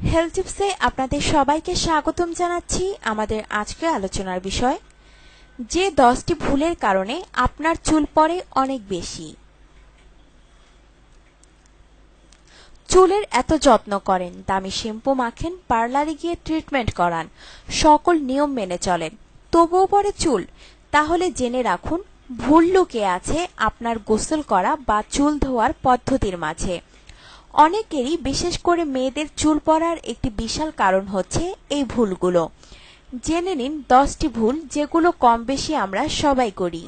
Health টিপসে আপনাদের সবাইকে স্বাগতম জানাচ্ছি। আমাদের আজকের আলোচনার বিষয় যে 10টি ভুলের কারণে আপনার চুল পড়ে অনেক বেশি। চুলের এত যত্ন করেন, দামি শ্যাম্পু মাখেন, পার্লারে গিয়ে ট্রিটমেন্ট করান, সকল নিয়ম মেনে চলেন, তবুও পড়ে চুল। তাহলে জেনে রাখুন, ভুল লুকিয়ে আছে আপনার গোসল করা বা চুল ধোয়ার পদ্ধতির মাঝে। অনেকেরই, বিশেষ করে মেয়েদের চুল পড়ার একটি বিশাল কারণ হচ্ছে এই ভুলগুলো। জেনে নিন 10টি ভুল যেগুলো কম বেশি আমরা সবাই করি।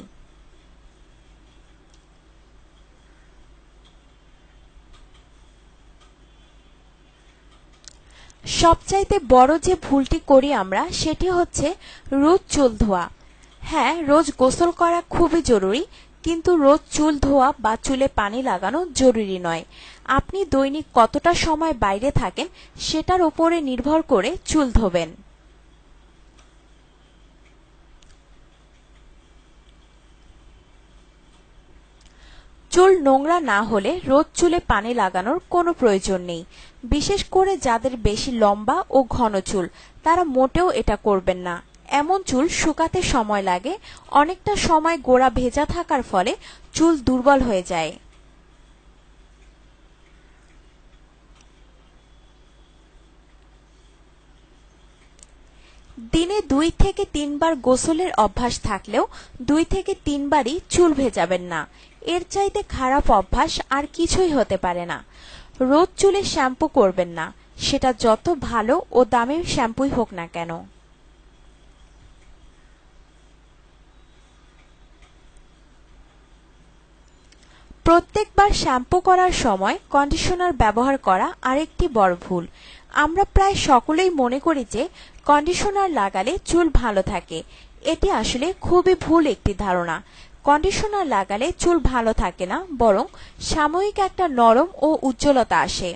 সবচাইতে বড় যে ভুলটি করি আমরা সেটি হচ্ছে রোজ চুল ধোয়া। হ্যাঁ, রোজ গোসল করা খুবই জরুরি, কিন্তু রোজ চুল ধোয়া বা চুলে পানি লাগানো জরুরি নয়। আপনি দৈনিক কতটা সময় বাইরে থাকেন সেটার উপরে নির্ভর করে চুল ধোবেন। চুল নোংরা না হলে রোজ চুলে পানি লাগানোর কোনো প্রয়োজন নেই। বিশেষ করে যাদের বেশি লম্বা ও ঘন চুল, তারা মোটেও এটা করবেন না। এমন চুল শুকাতে সময় লাগে, অনেকটা সময় গোড়া ভেজা থাকার ফলে চুল দুর্বল হয়ে যায়। দিনে 2 থেকে 3 বার গোসলের অভ্যাস থাকলেও 2 থেকে 3 বারই চুল ভেজাবেন না। এর চাইতে খারাপ অভ্যাস আর কিছুই হতে পারে না। রোজ চুলে শ্যাম্পু করবেন না, সেটা যত ভালো ও দামি শ্যাম্পুই হোক না কেন। প্রত্যেকবার শ্যাম্পু করার সময় কন্ডিশনার ব্যবহার করা আরেকটি বড় ভুল। আমরা প্রায় সকলেই মনে করি যে কন্ডিশনার লাগালে চুল ভালো থাকে। এটি আসলে খুবই ভুল একটি ধারণা। কন্ডিশনার লাগালে চুল ভালো থাকে না, বরং সাময়িক একটা নরম ও উজ্জ্বলতা আসে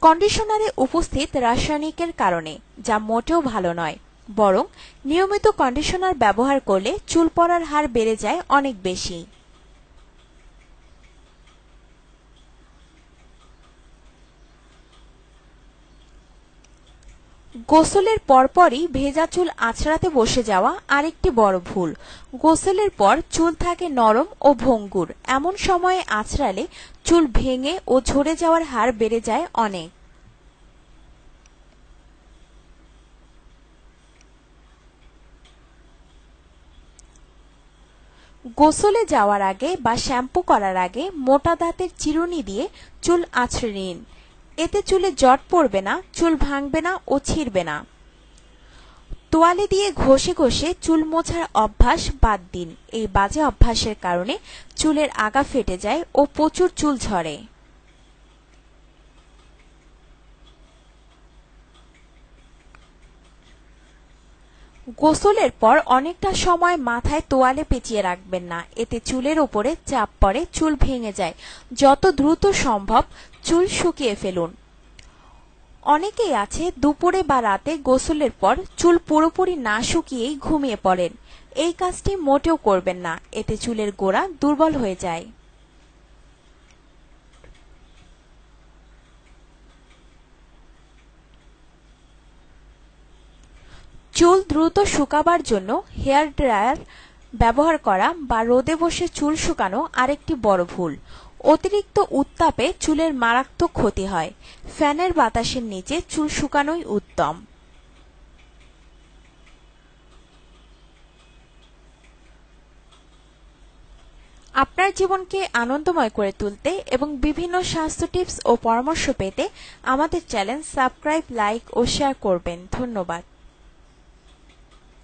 কন্ডিশনারে উপস্থিত রাসায়নিকের কারণে, যা মোটেও ভালো নয়। বরং নিয়মিত কন্ডিশনার ব্যবহার করলে চুল পড়ার হার বেড়ে যায় অনেক বেশি। গোসলের পরপরই ভেজা চুল আঁচড়াতে বসে যাওয়া আরেকটি বড় ভুল। গোসলের পর চুল থাকে নরম ও ভঙ্গুর, এমন সময়ে আঁচড়ালে চুল ভেঙে ও ঝরে যাওয়ার হার বেড়ে যায় অনেক। গোসলে যাওয়ার আগে বা শ্যাম্পু করার আগে মোটা দাঁতের চিরুনি দিয়ে চুল আঁচড়ে নিন। এতে চুলে জট পড়বে না, চুল ভাঙবে না ও ছিঁড়বে না। তোয়ালে দিয়ে ঘষে ঘষে চুল মোছার অভ্যাস বাদ দিন। এই বাজে অভ্যাসের কারণে চুলের আগা ফেটে যায় ও প্রচুর চুল ঝরে। গোসলের পর অনেকটা সময় মাথায় তোয়ালে পেঁচিয়ে রাখবেন না, এতে চুলের ওপরে চাপ পড়ে, চুল ভেঙে যায়। যত দ্রুত সম্ভব চুল শুকিয়ে ফেলুন। অনেকেই আছে দুপুরে বা রাতে গোসলের পর চুল পুরোপুরি না শুকিয়েই ঘুমিয়ে পড়েন। এই কাজটি মোটেও করবেন না, এতে চুলের গোড়া দুর্বল হয়ে যায়। চুল দ্রুত শুকাবার জন্য হেয়ার ড্রায়ার ব্যবহার করা বা রোদে বসে চুল শুকানো আরেকটি বড় ভুল। অতিরিক্ত উত্তাপে চুলের মারাত্মক ক্ষতি হয়। ফ্যানের বাতাসের নিচে চুল শুকানোই উত্তম। আপনার জীবনকে আনন্দময় করে তুলতে এবং বিভিন্ন স্বাস্থ্য টিপস ও পরামর্শ পেতে আমাদের চ্যানেল সাবস্ক্রাইব, লাইক ও শেয়ার করবেন। ধন্যবাদ।